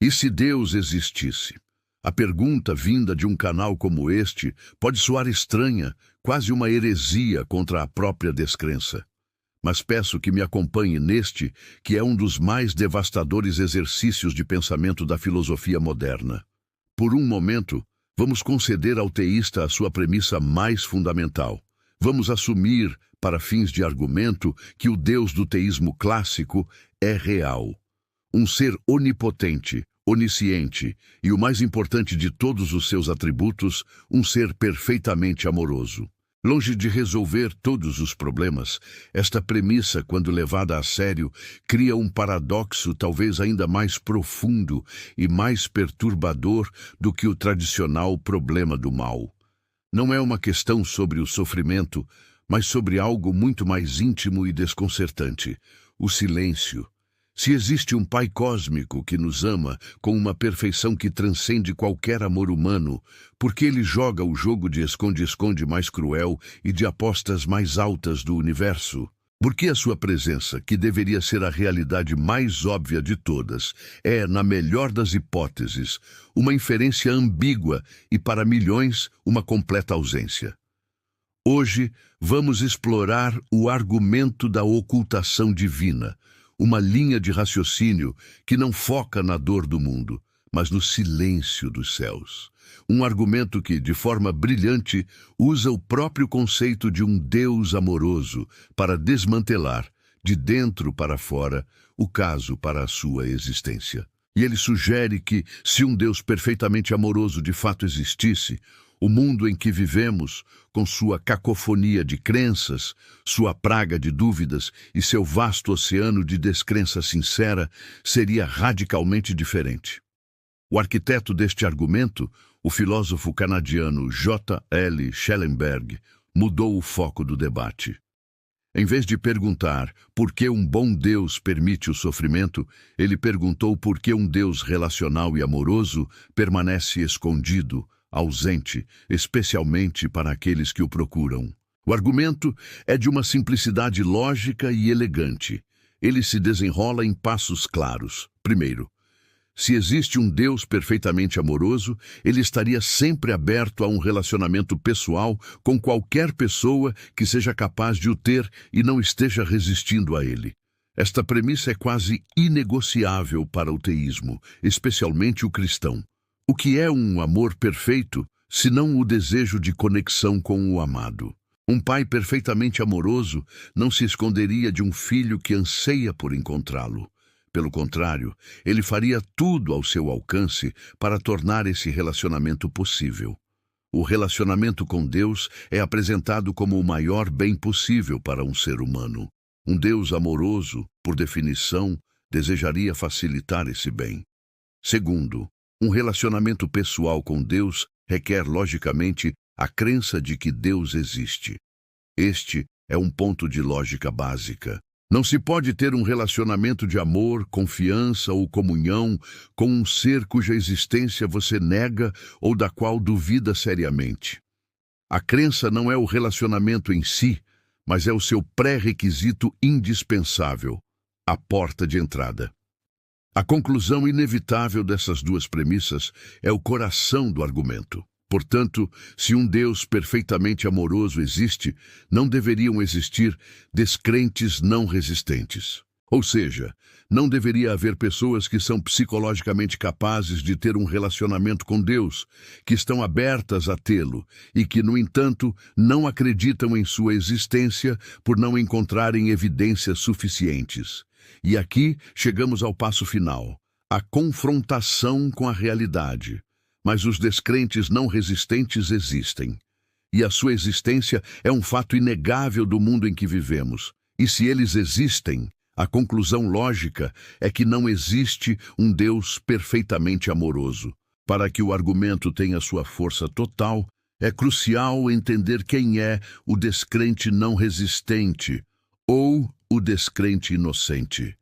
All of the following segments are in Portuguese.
E se Deus existisse? A pergunta vinda de um canal como este pode soar estranha, quase uma heresia contra a própria descrença. Mas peço que me acompanhe neste, que é um dos mais devastadores exercícios de pensamento da filosofia moderna. Por um momento, vamos conceder ao teísta a sua premissa mais fundamental. Vamos assumir, para fins de argumento, que o Deus do teísmo clássico é real. Um ser onipotente, onisciente e, o mais importante de todos os seus atributos, um ser perfeitamente amoroso. Longe de resolver todos os problemas, esta premissa, quando levada a sério, cria um paradoxo talvez ainda mais profundo e mais perturbador do que o tradicional problema do mal. Não é uma questão sobre o sofrimento, mas sobre algo muito mais íntimo e desconcertante: o silêncio. Se existe um Pai cósmico que nos ama com uma perfeição que transcende qualquer amor humano, por que ele joga o jogo de esconde-esconde mais cruel e de apostas mais altas do universo? Por que a sua presença, que deveria ser a realidade mais óbvia de todas, é, na melhor das hipóteses, uma inferência ambígua e, para milhões, uma completa ausência? Hoje, vamos explorar o argumento da ocultação divina, uma linha de raciocínio que não foca na dor do mundo, mas no silêncio dos céus. Um argumento que, de forma brilhante, usa o próprio conceito de um Deus amoroso para desmantelar, de dentro para fora, o caso para a sua existência. E ele sugere que, se um Deus perfeitamente amoroso de fato existisse, o mundo em que vivemos, com sua cacofonia de crenças, sua praga de dúvidas e seu vasto oceano de descrença sincera, seria radicalmente diferente. O arquiteto deste argumento, o filósofo canadiano J. L. Schellenberg, mudou o foco do debate. Em vez de perguntar por que um bom Deus permite o sofrimento, ele perguntou por que um Deus relacional e amoroso permanece escondido, ausente, especialmente para aqueles que o procuram. O argumento é de uma simplicidade lógica e elegante. Ele se desenrola em passos claros. Primeiro, se existe um Deus perfeitamente amoroso, ele estaria sempre aberto a um relacionamento pessoal com qualquer pessoa que seja capaz de o ter e não esteja resistindo a ele. Esta premissa é quase inegociável para o teísmo, especialmente o cristão. O que é um amor perfeito, se não o desejo de conexão com o amado? Um pai perfeitamente amoroso não se esconderia de um filho que anseia por encontrá-lo. Pelo contrário, ele faria tudo ao seu alcance para tornar esse relacionamento possível. O relacionamento com Deus é apresentado como o maior bem possível para um ser humano. Um Deus amoroso, por definição, desejaria facilitar esse bem. Segundo, um relacionamento pessoal com Deus requer, logicamente, a crença de que Deus existe. Este é um ponto de lógica básica. Não se pode ter um relacionamento de amor, confiança ou comunhão com um ser cuja existência você nega ou da qual duvida seriamente. A crença não é o relacionamento em si, mas é o seu pré-requisito indispensável, a porta de entrada. A conclusão inevitável dessas duas premissas é o coração do argumento. Portanto, se um Deus perfeitamente amoroso existe, não deveriam existir descrentes não resistentes. Ou seja, não deveria haver pessoas que são psicologicamente capazes de ter um relacionamento com Deus, que estão abertas a tê-lo e que, no entanto, não acreditam em sua existência por não encontrarem evidências suficientes. E aqui chegamos ao passo final, a confrontação com a realidade. Mas os descrentes não resistentes existem. E a sua existência é um fato inegável do mundo em que vivemos. E se eles existem, a conclusão lógica é que não existe um Deus perfeitamente amoroso. Para que o argumento tenha sua força total, é crucial entender quem é o descrente não resistente ou o descrente inocente.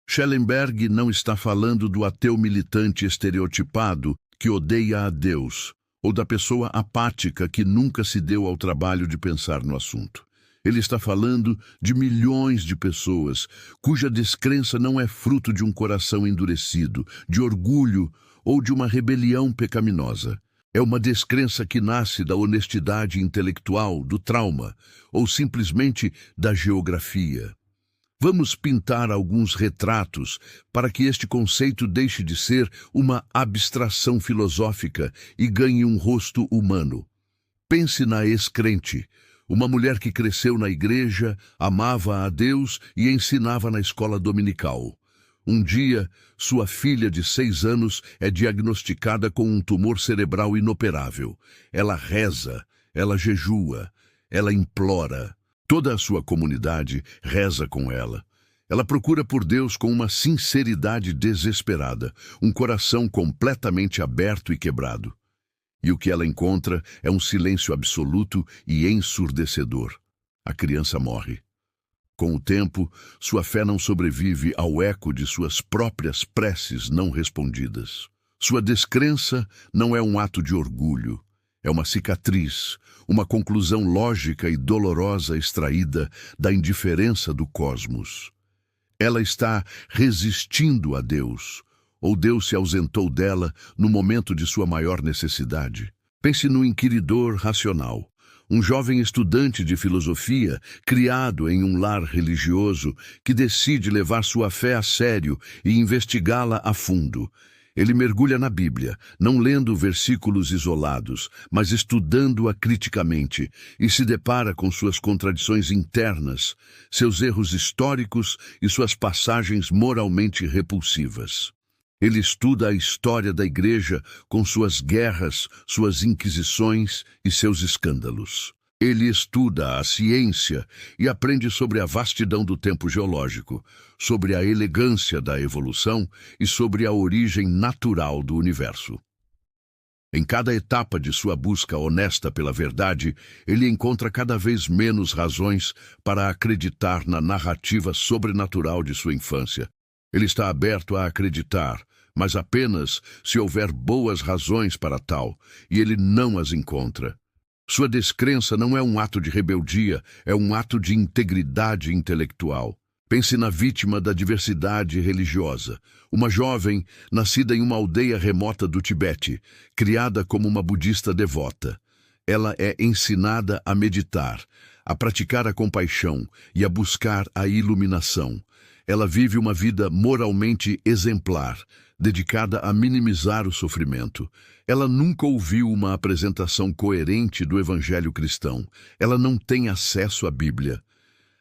Schellenberg não está falando do ateu militante estereotipado que odeia a Deus, ou da pessoa apática que nunca se deu ao trabalho de pensar no assunto. Ele está falando de milhões de pessoas cuja descrença não é fruto de um coração endurecido, de orgulho ou de uma rebelião pecaminosa. É uma descrença que nasce da honestidade intelectual, do trauma ou simplesmente da geografia. Vamos pintar alguns retratos para que este conceito deixe de ser uma abstração filosófica e ganhe um rosto humano. Pense na ex-crente, uma mulher que cresceu na igreja, amava a Deus e ensinava na escola dominical. Um dia, sua filha de 6 anos é diagnosticada com um tumor cerebral inoperável. Ela reza, ela jejua, ela implora. Toda a sua comunidade reza com ela. Ela procura por Deus com uma sinceridade desesperada, um coração completamente aberto e quebrado. E o que ela encontra é um silêncio absoluto e ensurdecedor. A criança morre. Com o tempo, sua fé não sobrevive ao eco de suas próprias preces não respondidas. Sua descrença não é um ato de orgulho, é uma cicatriz, uma conclusão lógica e dolorosa extraída da indiferença do cosmos. Ela está resistindo a Deus, ou Deus se ausentou dela no momento de sua maior necessidade. Pense no inquiridor racional, um jovem estudante de filosofia, criado em um lar religioso, que decide levar sua fé a sério e investigá-la a fundo. Ele mergulha na Bíblia, não lendo versículos isolados, mas estudando-a criticamente, e se depara com suas contradições internas, seus erros históricos e suas passagens moralmente repulsivas. Ele estuda a história da Igreja com suas guerras, suas inquisições e seus escândalos. Ele estuda a ciência e aprende sobre a vastidão do tempo geológico, sobre a elegância da evolução e sobre a origem natural do universo. Em cada etapa de sua busca honesta pela verdade, ele encontra cada vez menos razões para acreditar na narrativa sobrenatural de sua infância. Ele está aberto a acreditar, mas apenas se houver boas razões para tal, e ele não as encontra. Sua descrença não é um ato de rebeldia, é um ato de integridade intelectual. Pense na vítima da diversidade religiosa, uma jovem nascida em uma aldeia remota do Tibete, criada como uma budista devota. Ela é ensinada a meditar, a praticar a compaixão e a buscar a iluminação. Ela vive uma vida moralmente exemplar, dedicada a minimizar o sofrimento. Ela nunca ouviu uma apresentação coerente do Evangelho cristão. Ela não tem acesso à Bíblia.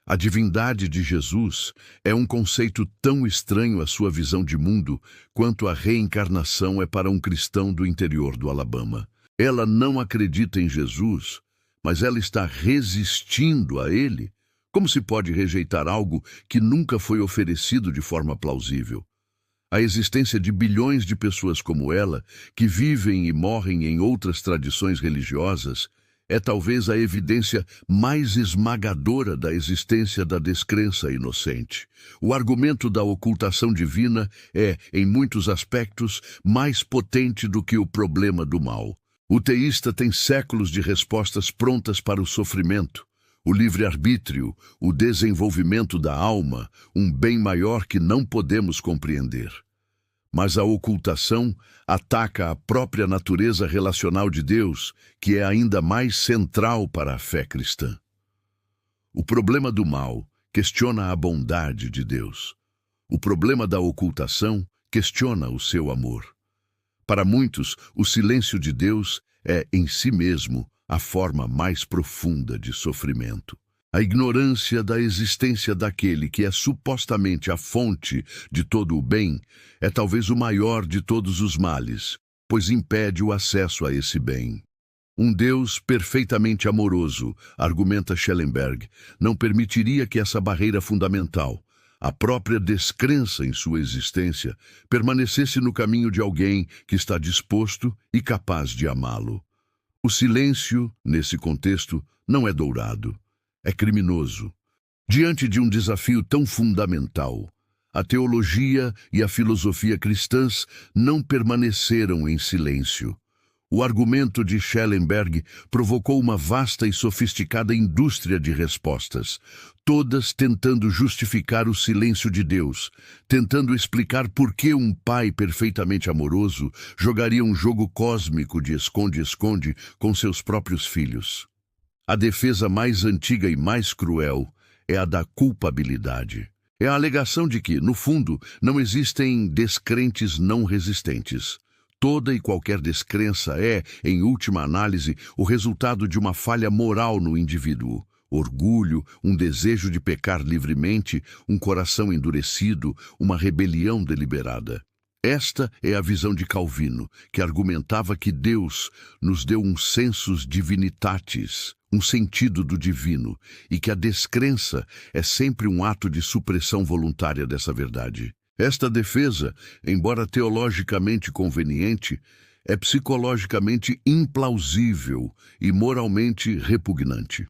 A divindade de Jesus é um conceito tão estranho à sua visão de mundo quanto a reencarnação é para um cristão do interior do Alabama. Ela não acredita em Jesus, mas ela está resistindo a ele. Como se pode rejeitar algo que nunca foi oferecido de forma plausível? A existência de bilhões de pessoas como ela, que vivem e morrem em outras tradições religiosas, é talvez a evidência mais esmagadora da existência da descrença inocente. O argumento da ocultação divina é, em muitos aspectos, mais potente do que o problema do mal. O teísta tem séculos de respostas prontas para o sofrimento, o livre-arbítrio, o desenvolvimento da alma, um bem maior que não podemos compreender. Mas a ocultação ataca a própria natureza relacional de Deus, que é ainda mais central para a fé cristã. O problema do mal questiona a bondade de Deus. O problema da ocultação questiona o seu amor. Para muitos, o silêncio de Deus é, em si mesmo, a forma mais profunda de sofrimento. A ignorância da existência daquele que é supostamente a fonte de todo o bem é talvez o maior de todos os males, pois impede o acesso a esse bem. Um Deus perfeitamente amoroso, argumenta Schellenberg, não permitiria que essa barreira fundamental, a própria descrença em sua existência, permanecesse no caminho de alguém que está disposto e capaz de amá-lo. O silêncio, nesse contexto, não é dourado, é criminoso. Diante de um desafio tão fundamental, a teologia e a filosofia cristãs não permaneceram em silêncio. O argumento de Schellenberg provocou uma vasta e sofisticada indústria de respostas, todas tentando justificar o silêncio de Deus, tentando explicar por que um pai perfeitamente amoroso jogaria um jogo cósmico de esconde-esconde com seus próprios filhos. A defesa mais antiga e mais cruel é a da culpabilidade. É a alegação de que, no fundo, não existem descrentes não resistentes. Toda e qualquer descrença é, em última análise, o resultado de uma falha moral no indivíduo. Orgulho, um desejo de pecar livremente, um coração endurecido, uma rebelião deliberada. Esta é a visão de Calvino, que argumentava que Deus nos deu um sensus divinitatis, um sentido do divino, e que a descrença é sempre um ato de supressão voluntária dessa verdade. Esta defesa, embora teologicamente conveniente, é psicologicamente implausível e moralmente repugnante.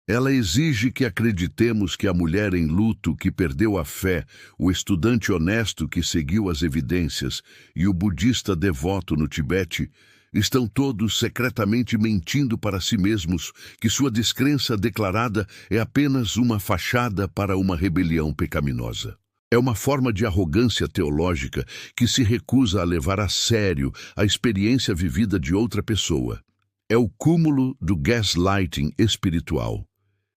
Ela exige que acreditemos que a mulher em luto que perdeu a fé, o estudante honesto que seguiu as evidências e o budista devoto no Tibete estão todos secretamente mentindo para si mesmos que sua descrença declarada é apenas uma fachada para uma rebelião pecaminosa. É uma forma de arrogância teológica que se recusa a levar a sério a experiência vivida de outra pessoa. É o cúmulo do gaslighting espiritual.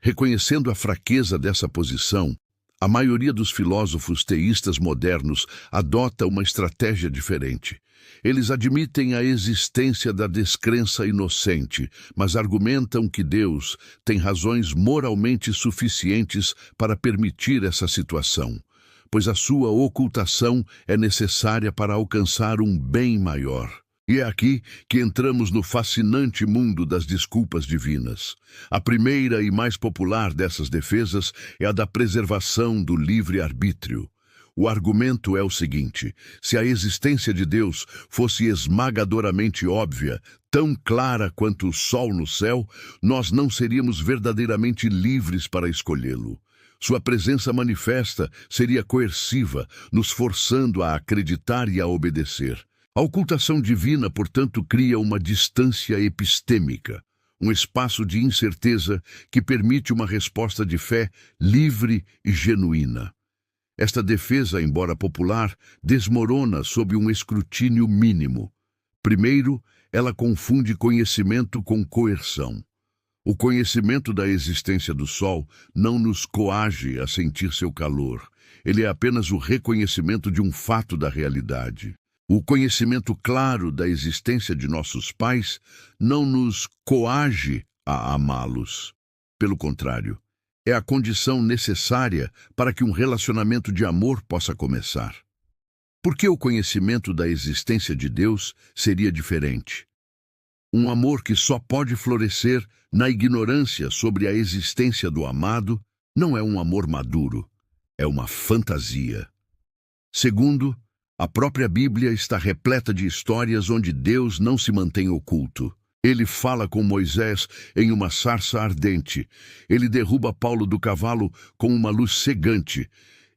Reconhecendo a fraqueza dessa posição, a maioria dos filósofos teístas modernos adota uma estratégia diferente. Eles admitem a existência da descrença inocente, mas argumentam que Deus tem razões moralmente suficientes para permitir essa situação, pois a sua ocultação é necessária para alcançar um bem maior. E é aqui que entramos no fascinante mundo das desculpas divinas. A primeira e mais popular dessas defesas é a da preservação do livre-arbítrio. O argumento é o seguinte: se a existência de Deus fosse esmagadoramente óbvia, tão clara quanto o sol no céu, nós não seríamos verdadeiramente livres para escolhê-lo. Sua presença manifesta seria coerciva, nos forçando a acreditar e a obedecer. A ocultação divina, portanto, cria uma distância epistêmica, um espaço de incerteza que permite uma resposta de fé livre e genuína. Esta defesa, embora popular, desmorona sob um escrutínio mínimo. Primeiro, ela confunde conhecimento com coerção. O conhecimento da existência do Sol não nos coage a sentir seu calor. Ele é apenas o reconhecimento de um fato da realidade. O conhecimento claro da existência de nossos pais não nos coage a amá-los. Pelo contrário, é a condição necessária para que um relacionamento de amor possa começar. Por que o conhecimento da existência de Deus seria diferente? Um amor que só pode florescer na ignorância sobre a existência do amado não é um amor maduro, é uma fantasia. Segundo, a própria Bíblia está repleta de histórias onde Deus não se mantém oculto. Ele fala com Moisés em uma sarça ardente. Ele derruba Paulo do cavalo com uma luz cegante.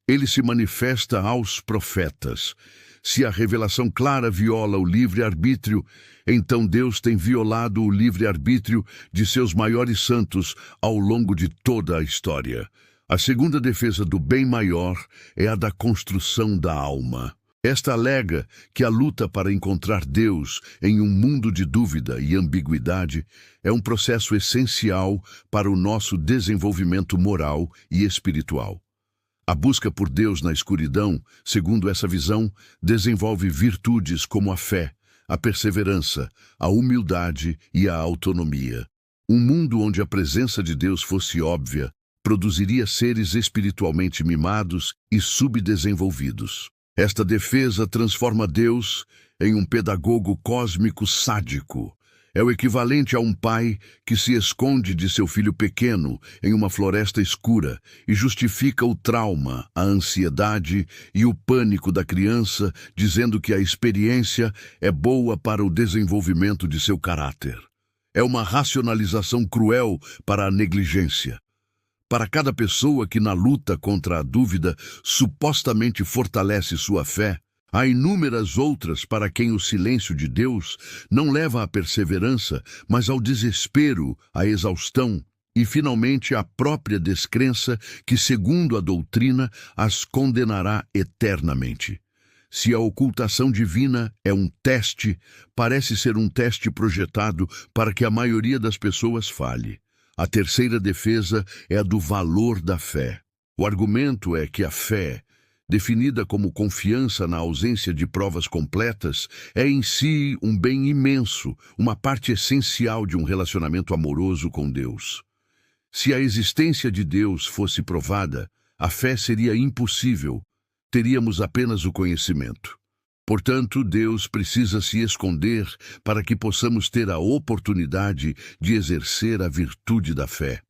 Ele se manifesta aos profetas. Se a revelação clara viola o livre-arbítrio, então Deus tem violado o livre-arbítrio de seus maiores santos ao longo de toda a história. A segunda defesa do bem maior é a da construção da alma. Esta alega que a luta para encontrar Deus em um mundo de dúvida e ambiguidade é um processo essencial para o nosso desenvolvimento moral e espiritual. A busca por Deus na escuridão, segundo essa visão, desenvolve virtudes como a fé, a perseverança, a humildade e a autonomia. Um mundo onde a presença de Deus fosse óbvia produziria seres espiritualmente mimados e subdesenvolvidos. Esta defesa transforma Deus em um pedagogo cósmico sádico. É o equivalente a um pai que se esconde de seu filho pequeno em uma floresta escura e justifica o trauma, a ansiedade e o pânico da criança, dizendo que a experiência é boa para o desenvolvimento de seu caráter. É uma racionalização cruel para a negligência. Para cada pessoa que na luta contra a dúvida supostamente fortalece sua fé, Há inúmeras outras para quem o silêncio de Deus não leva à perseverança, mas ao desespero, à exaustão e, finalmente, à própria descrença que, segundo a doutrina, as condenará eternamente. Se a ocultação divina é um teste, parece ser um teste projetado para que a maioria das pessoas falhe. A terceira defesa é a do valor da fé. O argumento é que a fé, definida como confiança na ausência de provas completas, é em si um bem imenso, uma parte essencial de um relacionamento amoroso com Deus. Se a existência de Deus fosse provada, a fé seria impossível, teríamos apenas o conhecimento. Portanto, Deus precisa se esconder para que possamos ter a oportunidade de exercer a virtude da fé.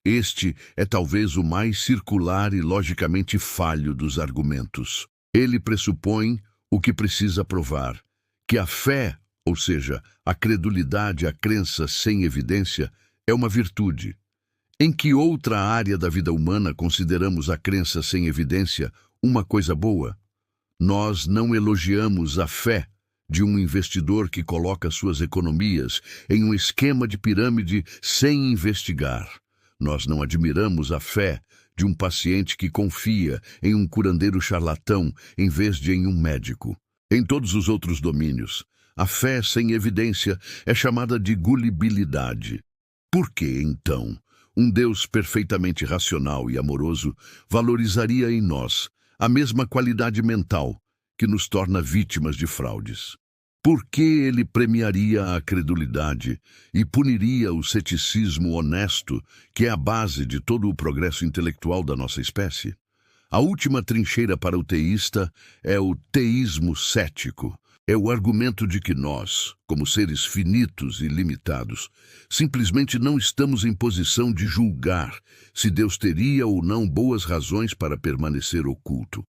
Este é talvez o mais circular e logicamente falho dos argumentos. Ele pressupõe o que precisa provar, que a fé, ou seja, a credulidade, a crença sem evidência, é uma virtude. Em que outra área da vida humana consideramos a crença sem evidência uma coisa boa? Nós não elogiamos a fé de um investidor que coloca suas economias em um esquema de pirâmide sem investigar. Nós não admiramos a fé de um paciente que confia em um curandeiro charlatão em vez de em um médico. Em todos os outros domínios, a fé sem evidência é chamada de gullibilidade. Por que, então, um Deus perfeitamente racional e amoroso valorizaria em nós a mesma qualidade mental que nos torna vítimas de fraudes? Por que ele premiaria a credulidade e puniria o ceticismo honesto, que é a base de todo o progresso intelectual da nossa espécie? A última trincheira para o teísta é o teísmo cético. É o argumento de que nós, como seres finitos e limitados, simplesmente não estamos em posição de julgar se Deus teria ou não boas razões para permanecer oculto.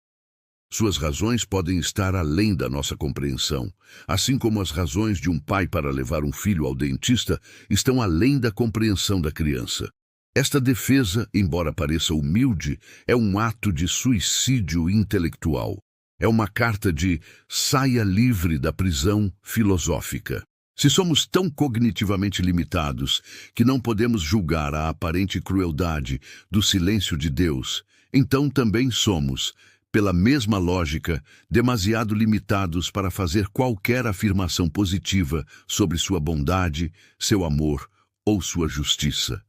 Suas razões podem estar além da nossa compreensão, assim como as razões de um pai para levar um filho ao dentista estão além da compreensão da criança. Esta defesa, embora pareça humilde, é um ato de suicídio intelectual. É uma carta de saia livre da prisão filosófica. Se somos tão cognitivamente limitados que não podemos julgar a aparente crueldade do silêncio de Deus, então também somos, pela mesma lógica, demasiado limitados para fazer qualquer afirmação positiva sobre sua bondade, seu amor ou sua justiça.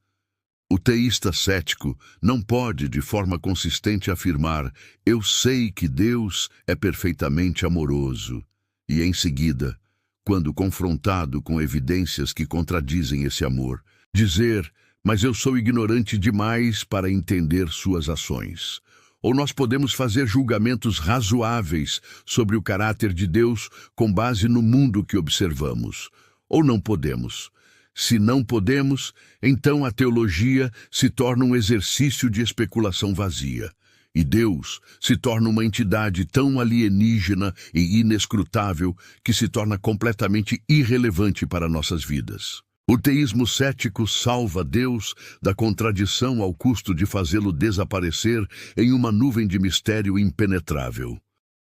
O teísta cético não pode, de forma consistente, afirmar: eu sei que Deus é perfeitamente amoroso, e em seguida, quando confrontado com evidências que contradizem esse amor, dizer: mas eu sou ignorante demais para entender suas ações. Ou nós podemos fazer julgamentos razoáveis sobre o caráter de Deus com base no mundo que observamos. Ou não podemos. Se não podemos, então a teologia se torna um exercício de especulação vazia. E Deus se torna uma entidade tão alienígena e inescrutável que se torna completamente irrelevante para nossas vidas. O teísmo cético salva Deus da contradição ao custo de fazê-lo desaparecer em uma nuvem de mistério impenetrável.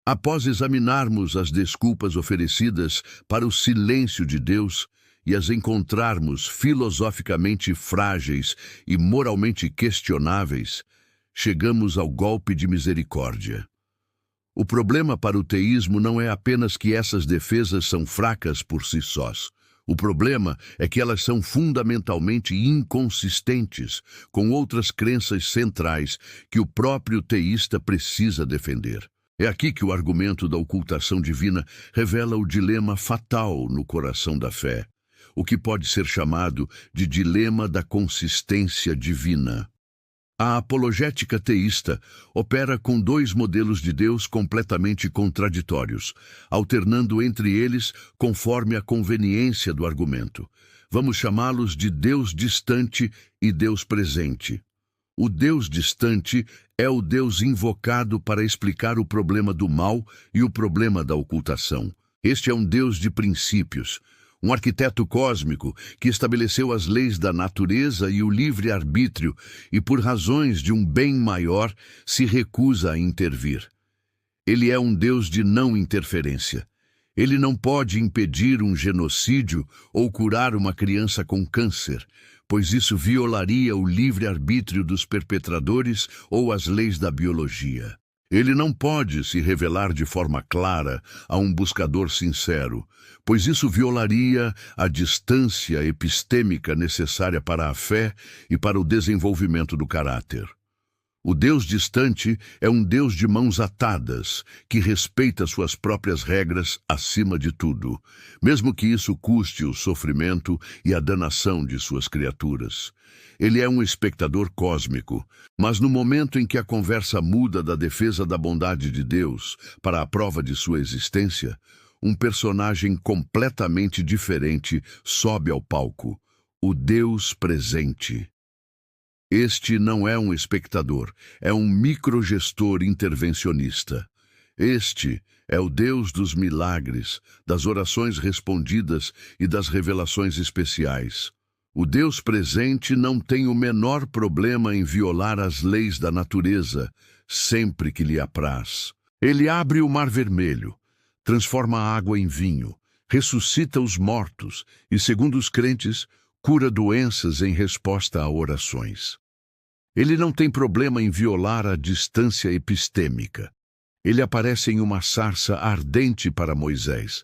Após examinarmos as desculpas oferecidas para o silêncio de Deus e as encontrarmos filosoficamente frágeis e moralmente questionáveis, chegamos ao golpe de misericórdia. O problema para o teísmo não é apenas que essas defesas são fracas por si sós. O problema é que elas são fundamentalmente inconsistentes com outras crenças centrais que o próprio teísta precisa defender. É aqui que o argumento da ocultação divina revela o dilema fatal no coração da fé, o que pode ser chamado de dilema da consistência divina. A apologética teísta opera com dois modelos de Deus completamente contraditórios, alternando entre eles conforme a conveniência do argumento. Vamos chamá-los de Deus distante e Deus presente. O Deus distante é o Deus invocado para explicar o problema do mal e o problema da ocultação. Este é um Deus de princípios, um arquiteto cósmico que estabeleceu as leis da natureza e o livre-arbítrio e, por razões de um bem maior, se recusa a intervir. Ele é um Deus de não interferência. Ele não pode impedir um genocídio ou curar uma criança com câncer, pois isso violaria o livre-arbítrio dos perpetradores ou as leis da biologia. Ele não pode se revelar de forma clara a um buscador sincero, pois isso violaria a distância epistêmica necessária para a fé e para o desenvolvimento do caráter. O Deus distante é um Deus de mãos atadas, que respeita suas próprias regras acima de tudo, mesmo que isso custe o sofrimento e a danação de suas criaturas. Ele é um espectador cósmico, mas no momento em que a conversa muda da defesa da bondade de Deus para a prova de sua existência, um personagem completamente diferente sobe ao palco, o Deus presente. Este não é um espectador, é um microgestor intervencionista. Este é o Deus dos milagres, das orações respondidas e das revelações especiais. O Deus presente não tem o menor problema em violar as leis da natureza, sempre que lhe apraz. Ele abre o Mar Vermelho, transforma a água em vinho, ressuscita os mortos e, segundo os crentes, cura doenças em resposta a orações. Ele não tem problema em violar a distância epistêmica. Ele aparece em uma sarça ardente para Moisés,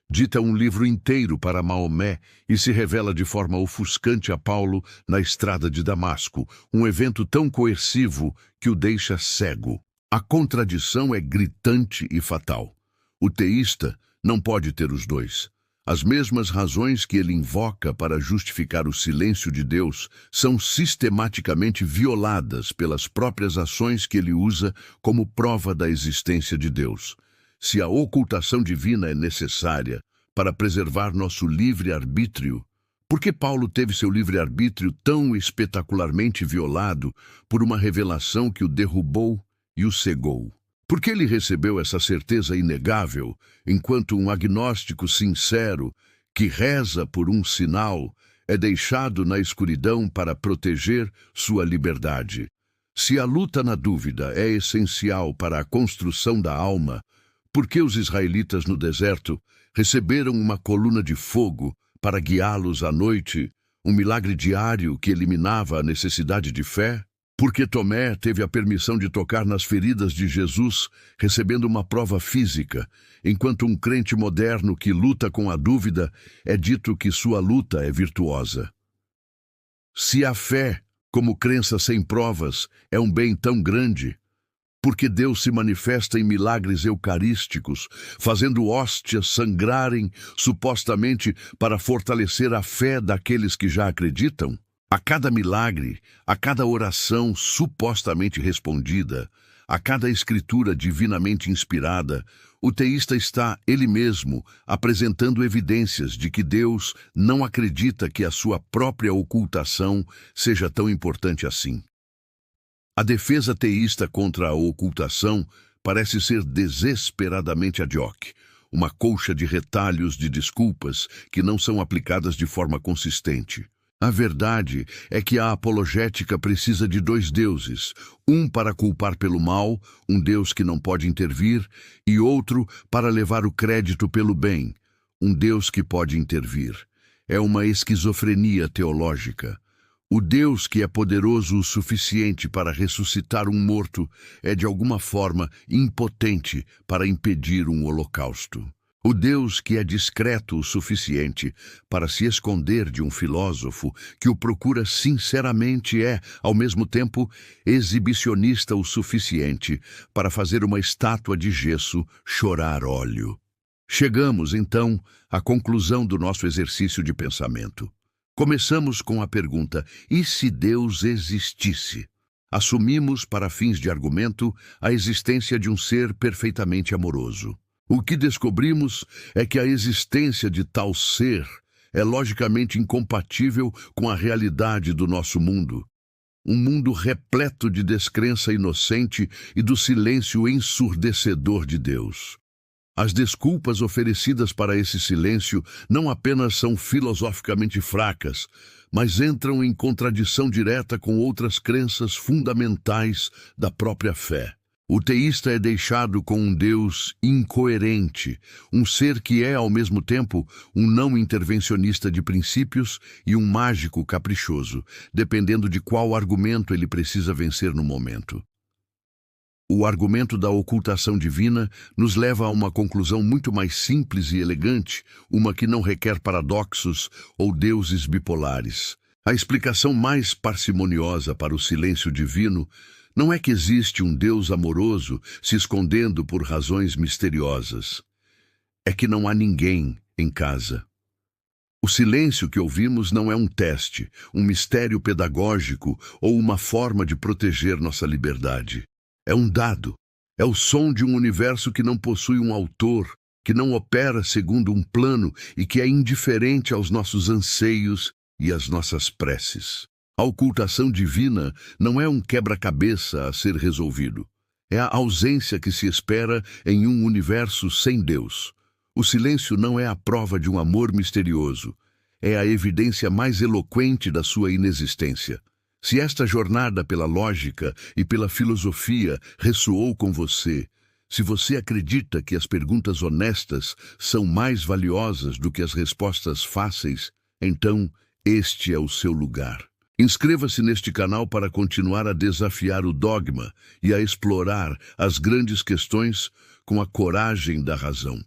dita um livro inteiro para Maomé e se revela de forma ofuscante a Paulo na estrada de Damasco, um evento tão coercivo que o deixa cego. A contradição é gritante e fatal. O teísta não pode ter os dois. As mesmas razões que ele invoca para justificar o silêncio de Deus são sistematicamente violadas pelas próprias ações que ele usa como prova da existência de Deus. Se a ocultação divina é necessária para preservar nosso livre-arbítrio, por que Paulo teve seu livre-arbítrio tão espetacularmente violado por uma revelação que o derrubou e o cegou? Por que ele recebeu essa certeza inegável, enquanto um agnóstico sincero, que reza por um sinal, é deixado na escuridão para proteger sua liberdade? Se a luta na dúvida é essencial para a construção da alma, por que os israelitas no deserto receberam uma coluna de fogo para guiá-los à noite, um milagre diário que eliminava a necessidade de fé? Porque Tomé teve a permissão de tocar nas feridas de Jesus, recebendo uma prova física, enquanto um crente moderno que luta com a dúvida é dito que sua luta é virtuosa. Se a fé, como crença sem provas, é um bem tão grande, porque Deus se manifesta em milagres eucarísticos, fazendo hóstias sangrarem supostamente para fortalecer a fé daqueles que já acreditam? A cada milagre, a cada oração supostamente respondida, a cada escritura divinamente inspirada, o teísta está, ele mesmo, apresentando evidências de que Deus não acredita que a sua própria ocultação seja tão importante assim. A defesa teísta contra a ocultação parece ser desesperadamente ad hoc, uma colcha de retalhos de desculpas que não são aplicadas de forma consistente. A verdade é que a apologética precisa de dois deuses, um para culpar pelo mal, um Deus que não pode intervir, e outro para levar o crédito pelo bem, um Deus que pode intervir. É uma esquizofrenia teológica. O Deus que é poderoso o suficiente para ressuscitar um morto é de alguma forma impotente para impedir um holocausto. O Deus que é discreto o suficiente para se esconder de um filósofo que o procura sinceramente é, ao mesmo tempo, exibicionista o suficiente para fazer uma estátua de gesso chorar óleo. Chegamos, então, à conclusão do nosso exercício de pensamento. Começamos com a pergunta: e se Deus existisse? Assumimos, para fins de argumento, a existência de um ser perfeitamente amoroso. O que descobrimos é que a existência de tal ser é logicamente incompatível com a realidade do nosso mundo. Um mundo repleto de descrença inocente e do silêncio ensurdecedor de Deus. As desculpas oferecidas para esse silêncio não apenas são filosoficamente fracas, mas entram em contradição direta com outras crenças fundamentais da própria fé. O teísta é deixado com um Deus incoerente, um ser que é, ao mesmo tempo, um não intervencionista de princípios e um mágico caprichoso, dependendo de qual argumento ele precisa vencer no momento. O argumento da ocultação divina nos leva a uma conclusão muito mais simples e elegante, uma que não requer paradoxos ou deuses bipolares. A explicação mais parcimoniosa para o silêncio divino não é que existe um Deus amoroso se escondendo por razões misteriosas. É que não há ninguém em casa. O silêncio que ouvimos não é um teste, um mistério pedagógico ou uma forma de proteger nossa liberdade. É um dado. É o som de um universo que não possui um autor, que não opera segundo um plano e que é indiferente aos nossos anseios e às nossas preces. A ocultação divina não é um quebra-cabeça a ser resolvido. É a ausência que se espera em um universo sem Deus. O silêncio não é a prova de um amor misterioso. É a evidência mais eloquente da sua inexistência. Se esta jornada pela lógica e pela filosofia ressoou com você, se você acredita que as perguntas honestas são mais valiosas do que as respostas fáceis, então este é o seu lugar. Inscreva-se neste canal para continuar a desafiar o dogma e a explorar as grandes questões com a coragem da razão.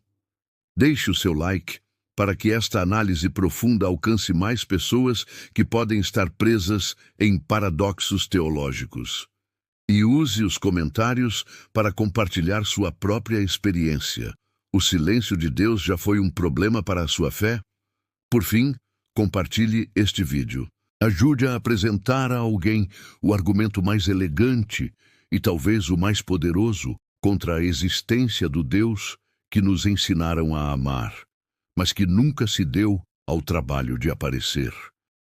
Deixe o seu like para que esta análise profunda alcance mais pessoas que podem estar presas em paradoxos teológicos. E use os comentários para compartilhar sua própria experiência. O silêncio de Deus já foi um problema para a sua fé? Por fim, compartilhe este vídeo. Ajude a apresentar a alguém o argumento mais elegante e talvez o mais poderoso contra a existência do Deus que nos ensinaram a amar, mas que nunca se deu ao trabalho de aparecer.